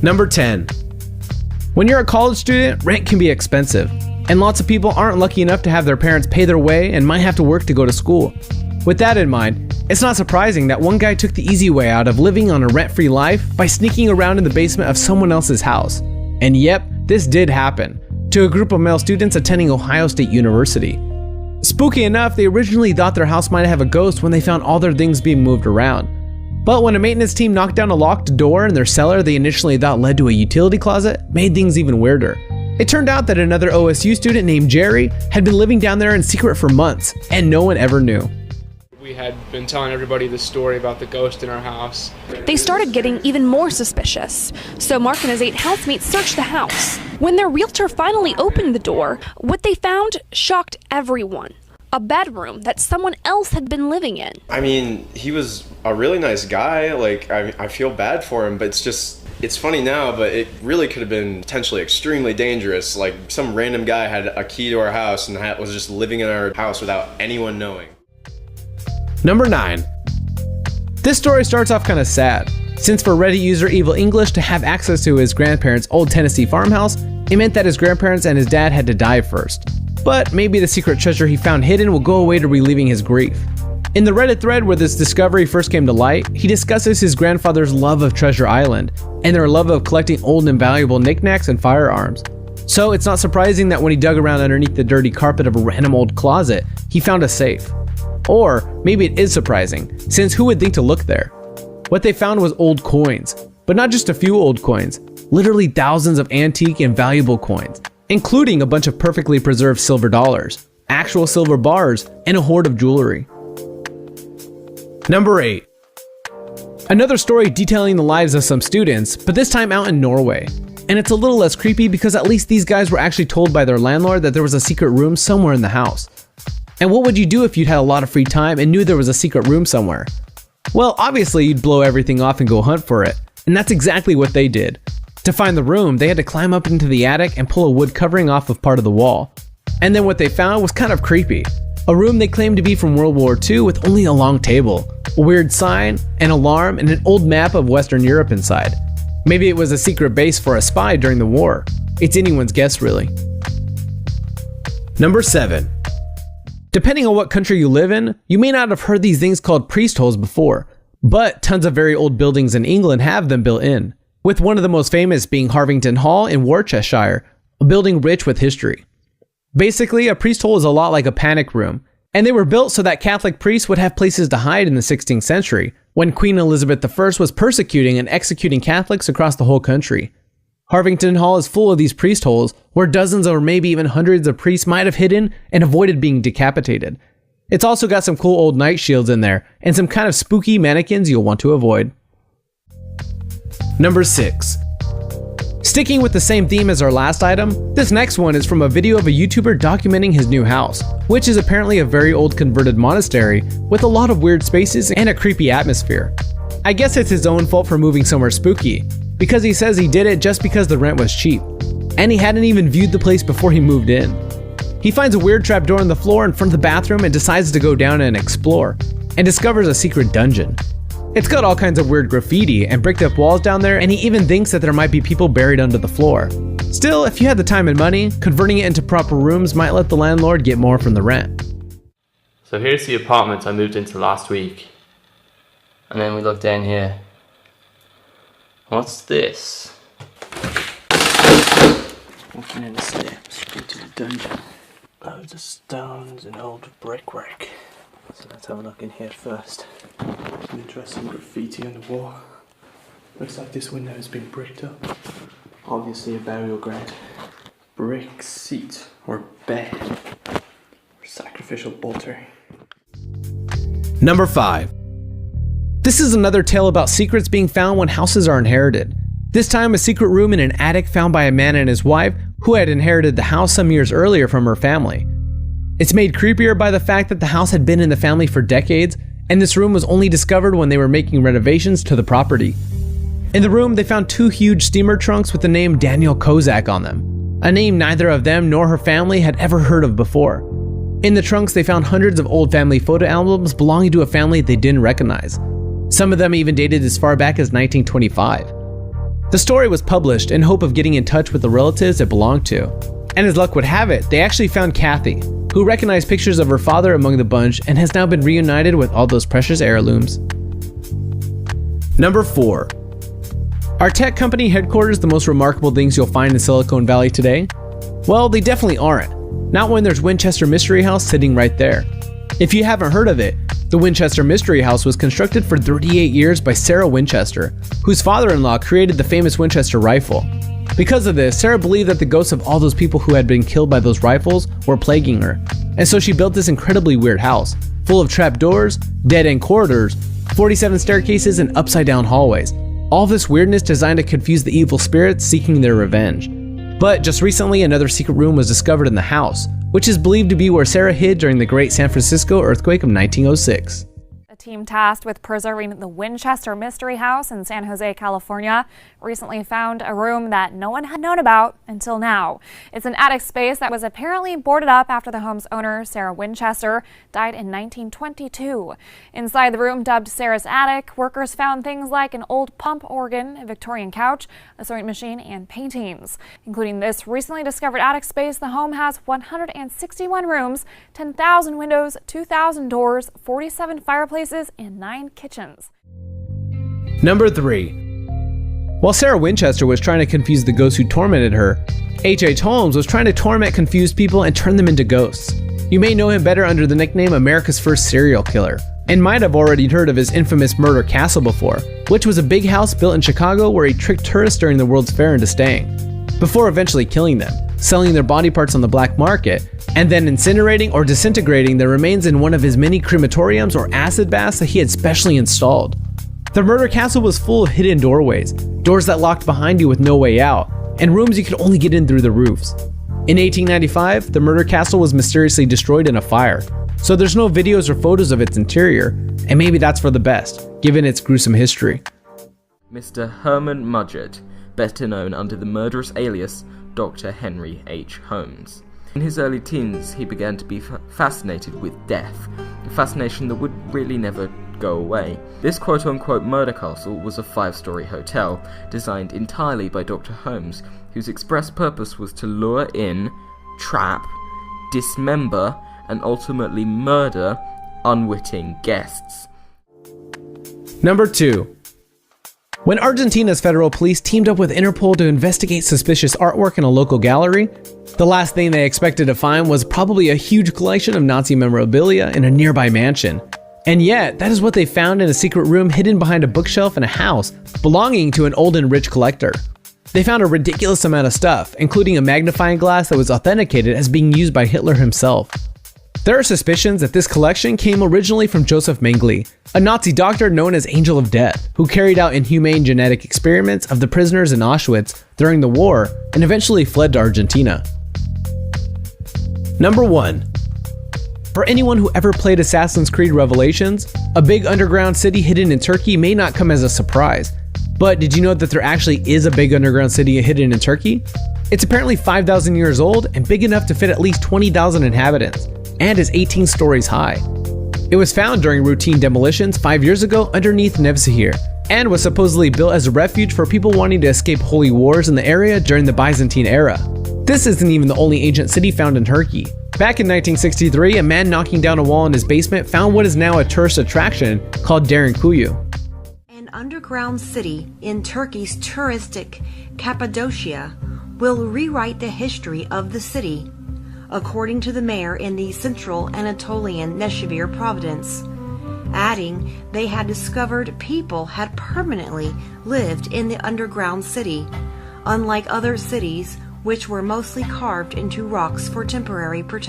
Number 10. When you're a college student, rent can be expensive, and lots of people aren't lucky enough to have their parents pay their way and might have to work to go to school. With that in mind, it's not surprising that one guy took the easy way out of living on a rent-free life by sneaking around in the basement of someone else's house. And yep, this did happen to a group of male students attending Ohio State University. Spooky enough, they originally thought their house might have a ghost when they found all their things being moved around. But when a maintenance team knocked down a locked door in their cellar they initially thought led to a utility closet, made things even weirder. It turned out that another OSU student named Jerry had been living down there in secret for months, and no one ever knew. We had been telling everybody the story about the ghost in our house. They started getting even more suspicious, so Mark and his 8 housemates searched the house. When their realtor finally opened the door, what they found shocked everyone. A bedroom that someone else had been living in. I mean, he was a really nice guy. Like, I feel bad for him, but it's funny now, but it really could have been potentially extremely dangerous. Like, some random guy had a key to our house and was just living in our house without anyone knowing. Number 9. This story starts off kind of sad, since for Reddit user Evil English to have access to his grandparents' old Tennessee farmhouse, it meant that his grandparents and his dad had to die first. But maybe the secret treasure he found hidden will go away to relieving his grief. In the Reddit thread where this discovery first came to light, he discusses his grandfather's love of Treasure Island, and their love of collecting old and valuable knickknacks and firearms. So it's not surprising that when he dug around underneath the dirty carpet of a random old closet, he found a safe. Or maybe it is surprising, since who would think to look there? What they found was old coins, but not just a few old coins, literally thousands of antique and valuable coins, including a bunch of perfectly preserved silver dollars, actual silver bars, and a hoard of jewelry. Number 8. Another story detailing the lives of some students, but this time out in Norway. And it's a little less creepy because at least these guys were actually told by their landlord that there was a secret room somewhere in the house. And what would you do if you'd had a lot of free time and knew there was a secret room somewhere? Well, obviously you'd blow everything off and go hunt for it. And that's exactly what they did. To find the room, they had to climb up into the attic and pull a wood covering off of part of the wall. And then what they found was kind of creepy. A room they claimed to be from World War II with only a long table, a weird sign, an alarm, and an old map of Western Europe inside. Maybe it was a secret base for a spy during the war. It's anyone's guess, really. Number 7. Depending on what country you live in, you may not have heard these things called priest holes before, but tons of very old buildings in England have them built in, with one of the most famous being Harvington Hall in Worcestershire, a building rich with history. Basically, a priest hole is a lot like a panic room, and they were built so that Catholic priests would have places to hide in the 16th century, when Queen Elizabeth I was persecuting and executing Catholics across the whole country. Harvington Hall is full of these priest holes, where dozens or maybe even hundreds of priests might have hidden and avoided being decapitated. It's also got some cool old night shields in there, and some kind of spooky mannequins you'll want to avoid. Number 6. Sticking with the same theme as our last item, this next one is from a video of a YouTuber documenting his new house, which is apparently a very old converted monastery with a lot of weird spaces and a creepy atmosphere. I guess it's his own fault for moving somewhere spooky, because he says he did it just because the rent was cheap, and he hadn't even viewed the place before he moved in. He finds a weird trapdoor in the floor in front of the bathroom and decides to go down and explore, and discovers a secret dungeon. It's got all kinds of weird graffiti and bricked up walls down there, and he even thinks that there might be people buried under the floor. Still, if you had the time and money, converting it into proper rooms might let the landlord get more from the rent. So here's the apartment I moved into last week. And then we look down here. What's this? Walking in the steps into the dungeon. Loads of stones and old brickwork. So let's have a look in here first. Some interesting graffiti on the wall. Looks like this window has been bricked up. Obviously a burial ground. Brick seat or bed. Or sacrificial altar. Number 5. This is another tale about secrets being found when houses are inherited. This time a secret room in an attic found by a man and his wife who had inherited the house some years earlier from her family. It's made creepier by the fact that the house had been in the family for decades, and this room was only discovered when they were making renovations to the property. In the room, they found 2 huge steamer trunks with the name Daniel Kozak on them, a name neither of them nor her family had ever heard of before. In the trunks, they found hundreds of old family photo albums belonging to a family they didn't recognize. Some of them even dated as far back as 1925. The story was published in hope of getting in touch with the relatives it belonged to. And as luck would have it, they actually found Kathy, who recognized pictures of her father among the bunch and has now been reunited with all those precious heirlooms. Number 4. Are tech company headquarters the most remarkable things you'll find in Silicon Valley today? Well, they definitely aren't. Not when there's Winchester Mystery House sitting right there. If you haven't heard of it, the Winchester Mystery House was constructed for 38 years by Sarah Winchester, whose father-in-law created the famous Winchester rifle. Because of this, Sarah believed that the ghosts of all those people who had been killed by those rifles were plaguing her, and so she built this incredibly weird house, full of trapdoors, dead-end corridors, 47 staircases, and upside-down hallways. All this weirdness designed to confuse the evil spirits seeking their revenge. But just recently, another secret room was discovered in the house, which is believed to be where Sarah hid during the Great San Francisco earthquake of 1906. A team tasked with preserving the Winchester Mystery House in San Jose, California, recently found a room that no one had known about until now. It's an attic space that was apparently boarded up after the home's owner, Sarah Winchester, died in 1922. Inside the room, dubbed Sarah's attic, workers found things like an old pump organ, a Victorian couch, a sewing machine, and paintings. Including this recently discovered attic space, the home has 161 rooms, 10,000 windows, 2,000 doors, 47 fireplaces, and 9 kitchens. Number 3. While Sarah Winchester was trying to confuse the ghosts who tormented her, H.H. Holmes was trying to torment confused people and turn them into ghosts. You may know him better under the nickname America's First Serial Killer, and might have already heard of his infamous Murder Castle before, which was a big house built in Chicago where he tricked tourists during the World's Fair into staying, before eventually killing them, selling their body parts on the black market, and then incinerating or disintegrating their remains in one of his many crematoriums or acid baths that he had specially installed. The murder castle was full of hidden doorways, doors that locked behind you with no way out, and rooms you could only get in through the roofs. In 1895, the murder castle was mysteriously destroyed in a fire, so there's no videos or photos of its interior, and maybe that's for the best, given its gruesome history. Mr. Herman Mudgett, better known under the murderous alias Dr. Henry H. Holmes. In his early teens, he began to be fascinated with death, a fascination that would really never go away. This quote-unquote murder castle was a 5-story hotel, designed entirely by Dr. Holmes, whose express purpose was to lure in, trap, dismember, and ultimately murder unwitting guests. Number 2. When Argentina's federal police teamed up with Interpol to investigate suspicious artwork in a local gallery, the last thing they expected to find was probably a huge collection of Nazi memorabilia in a nearby mansion. And yet, that is what they found in a secret room hidden behind a bookshelf in a house belonging to an old and rich collector. They found a ridiculous amount of stuff, including a magnifying glass that was authenticated as being used by Hitler himself. There are suspicions that this collection came originally from Joseph Mengele, a Nazi doctor known as Angel of Death, who carried out inhumane genetic experiments of the prisoners in Auschwitz during the war and eventually fled to Argentina. Number 1. For anyone who ever played Assassin's Creed Revelations, a big underground city hidden in Turkey may not come as a surprise. But did you know that there actually is a big underground city hidden in Turkey? It's apparently 5,000 years old and big enough to fit at least 20,000 inhabitants, and is 18 stories high. It was found during routine demolitions 5 years ago underneath Nevşehir, and was supposedly built as a refuge for people wanting to escape holy wars in the area during the Byzantine era. This isn't even the only ancient city found in Turkey. Back in 1963, a man knocking down a wall in his basement found what is now a tourist attraction called Derinkuyu. An underground city in Turkey's touristic Cappadocia will rewrite the history of the city, according to the mayor in the central Anatolian Nevşehir province, adding they had discovered people had permanently lived in the underground city, unlike other cities which were mostly carved into rocks for temporary protection.